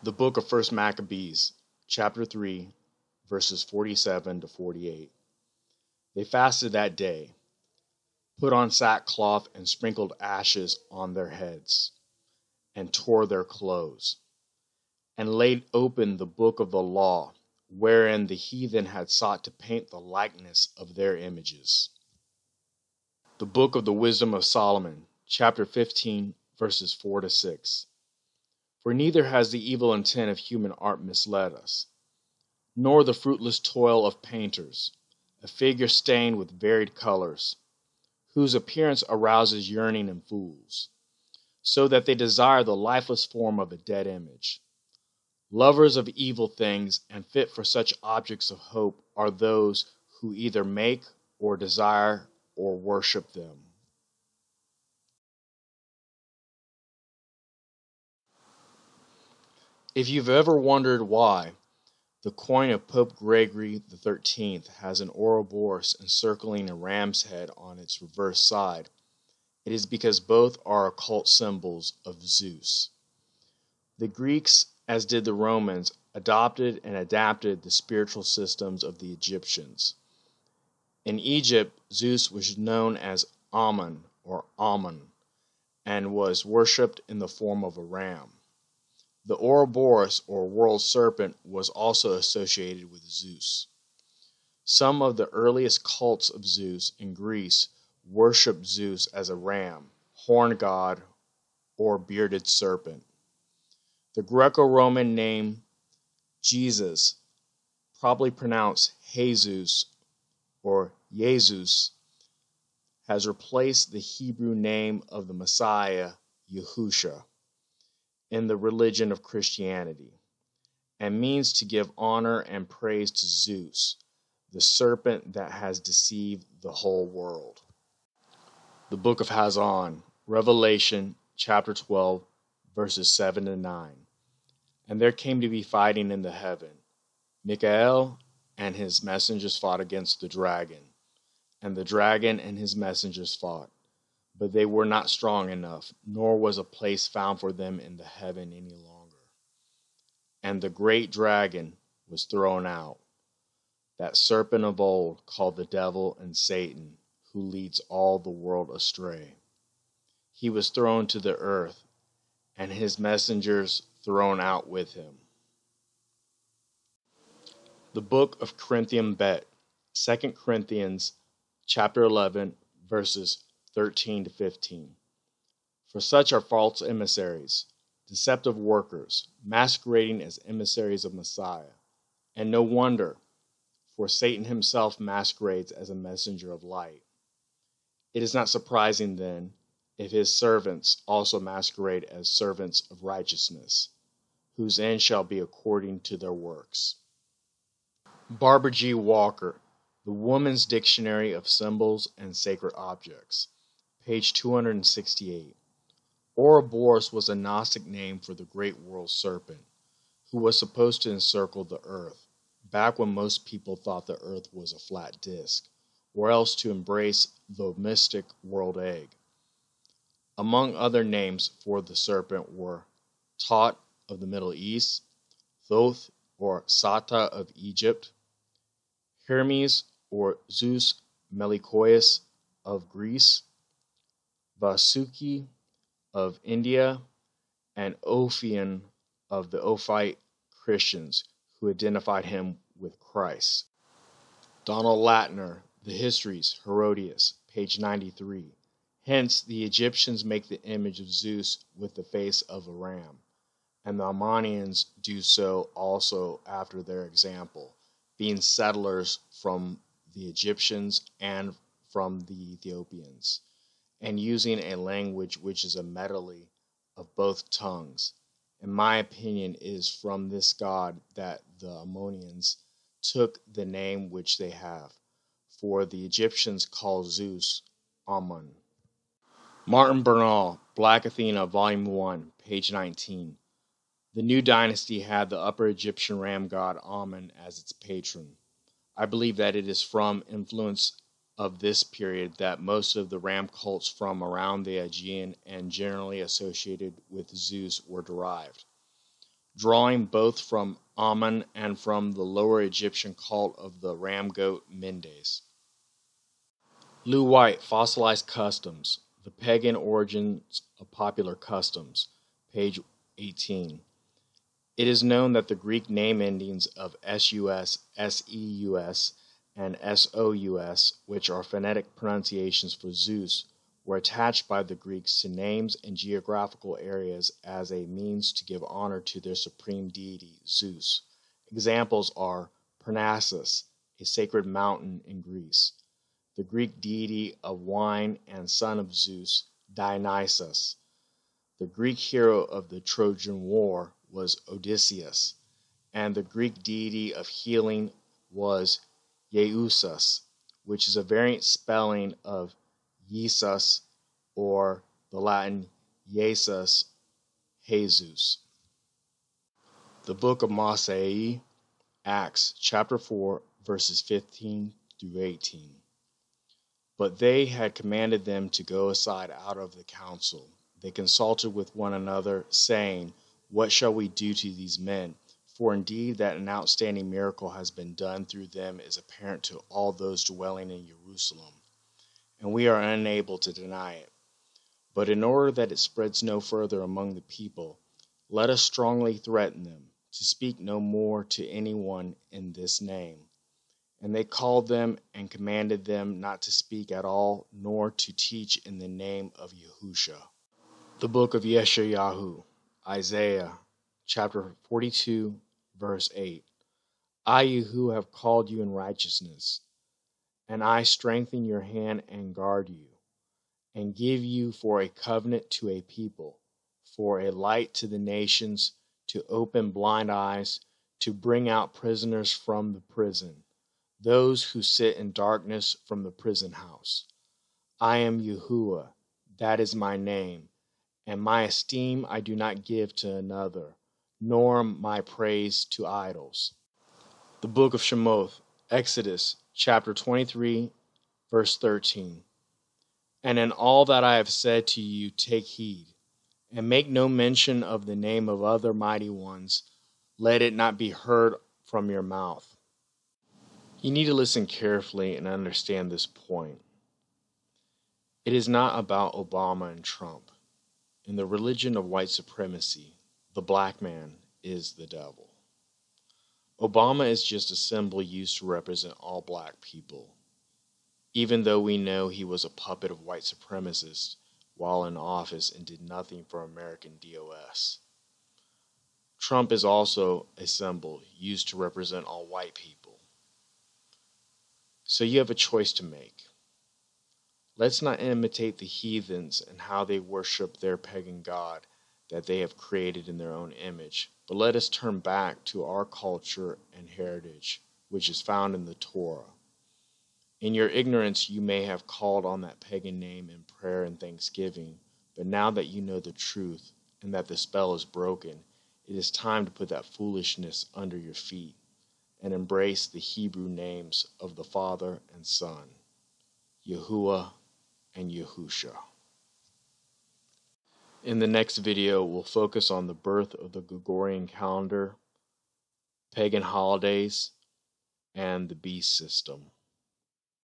The book of First Maccabees, chapter 3, verses 47 to 48. They fasted that day, put on sackcloth and sprinkled ashes on their heads, and tore their clothes, and laid open the book of the law, wherein the heathen had sought to paint the likeness of their images. The book of the wisdom of Solomon, chapter 15, verses 4 to 6. For neither has the evil intent of human art misled us, nor the fruitless toil of painters, a figure stained with varied colors, whose appearance arouses yearning in fools, so that they desire the lifeless form of a dead image. Lovers of evil things and fit for such objects of hope are those who either make or desire or worship them. If you've ever wondered why the coin of Pope Gregory XIII has an Ouroboros encircling a ram's head on its reverse side, it is because both are occult symbols of Zeus. The Greeks, as did the Romans, adopted and adapted the spiritual systems of the Egyptians. In Egypt, Zeus was known as Amun or Amun and was worshipped in the form of a ram. The Ouroboros, or world serpent, was also associated with Zeus. Some of the earliest cults of Zeus in Greece worshipped Zeus as a ram, horn god, or bearded serpent. The Greco-Roman name Jesus, probably pronounced Jesus or Jesus, has replaced the Hebrew name of the Messiah, Yahusha, in the religion of Christianity, and means to give honor and praise to Zeus, the serpent that has deceived the whole world. The book of Hazon, Revelation, chapter 12, verses 7 to 9. And there came to be fighting in the heaven. Michael and his messengers fought against the dragon, and the dragon and his messengers fought. But they were not strong enough, nor was a place found for them in the heaven any longer. And the great dragon was thrown out, that serpent of old called the devil and Satan, who leads all the world astray. He was thrown to the earth, and his messengers thrown out with him. The book of Corinthian Bet, 2 Corinthians chapter 11, verses 13 to 15. For such are false emissaries, deceptive workers, masquerading as emissaries of Messiah. And no wonder, for Satan himself masquerades as a messenger of light. It is not surprising, then, if his servants also masquerade as servants of righteousness, whose end shall be according to their works. Barbara G. Walker, The Woman's Dictionary of Symbols and Sacred Objects, page 268. Ouroboros was a Gnostic name for the great world serpent, who was supposed to encircle the earth, back when most people thought the earth was a flat disk, or else to embrace the mystic world egg. Among other names for the serpent were Tot of the Middle East, Thoth or Sata of Egypt, Hermes or Zeus Melikoios of Greece, Vasuki of India, and Ophion of the Ophite Christians, who identified him with Christ. Donald Latner, The Histories, Herodias, page 93. Hence, the Egyptians make the image of Zeus with the face of a ram, and the Ammonians do so also after their example, being settlers from the Egyptians and from the Ethiopians, and using a language which is a medley of both tongues. In my opinion, it is from this god that the Ammonians took the name which they have, for the Egyptians call Zeus Amun. Martin Bernal, Black Athena, Volume 1, page 19. The new dynasty had the Upper Egyptian ram god Amun as its patron. I believe that it is from influence of this period that most of the ram cults from around the Aegean and generally associated with Zeus were derived. drawing both from Ammon and from the lower Egyptian cult of the ram goat Mendes. Lou White, Fossilized Customs, The Pagan Origins of Popular Customs, page 18. It is known that the Greek name endings of sus, seus, and sous, which are phonetic pronunciations for Zeus, were attached by the Greeks to names and geographical areas as a means to give honor to their supreme deity, Zeus. Examples are Parnassus, a sacred mountain in Greece, the Greek deity of wine and son of Zeus, Dionysus. The Greek hero of the Trojan War was Odysseus, and the Greek deity of healing was Eusus, which is a variant spelling of Jesus or the Latin Jesus, Jesus. The book of Mosai, Acts chapter 4, verses 15 through 18. But they had commanded them to go aside out of the council. They consulted with one another, saying, "What shall we do to these men? For indeed that an outstanding miracle has been done through them is apparent to all those dwelling in Jerusalem, and we are unable to deny it. But in order that it spreads no further among the people, let us strongly threaten them to speak no more to anyone in this name." And they called them and commanded them not to speak at all, nor to teach in the name of Yahusha. The book of Yeshayahu, Isaiah, chapter 42, verse 8. I, who have called you in righteousness, and I strengthen your hand and guard you, and give you for a covenant to a people, for a light to the nations, to open blind eyes, to bring out prisoners from the prison, those who sit in darkness from the prison house. I am Yahuwah, that is my name, and my esteem I do not give to another, nor my praise to idols. The book of Shemoth, Exodus, chapter 23, verse 13. And in all that I have said to you, take heed, and make no mention of the name of other mighty ones. Let it not be heard from your mouth. You need to listen carefully and understand this point. It is not about Obama and Trump. In the religion of white supremacy, the black man is the devil. Obama is just a symbol used to represent all black people, even though we know he was a puppet of white supremacists while in office and did nothing for American DOS. Trump is also a symbol used to represent all white people. So you have a choice to make. Let's not imitate the heathens and how they worship their pagan god that they have created in their own image, but let us turn back to our culture and heritage, which is found in the Torah. In your ignorance, you may have called on that pagan name in prayer and thanksgiving, but now that you know the truth and that the spell is broken, it is time to put that foolishness under your feet and embrace the Hebrew names of the Father and Son, Yahuwah and Yahusha. In the next video, we'll focus on the birth of the Gregorian calendar, pagan holidays, and the beast system.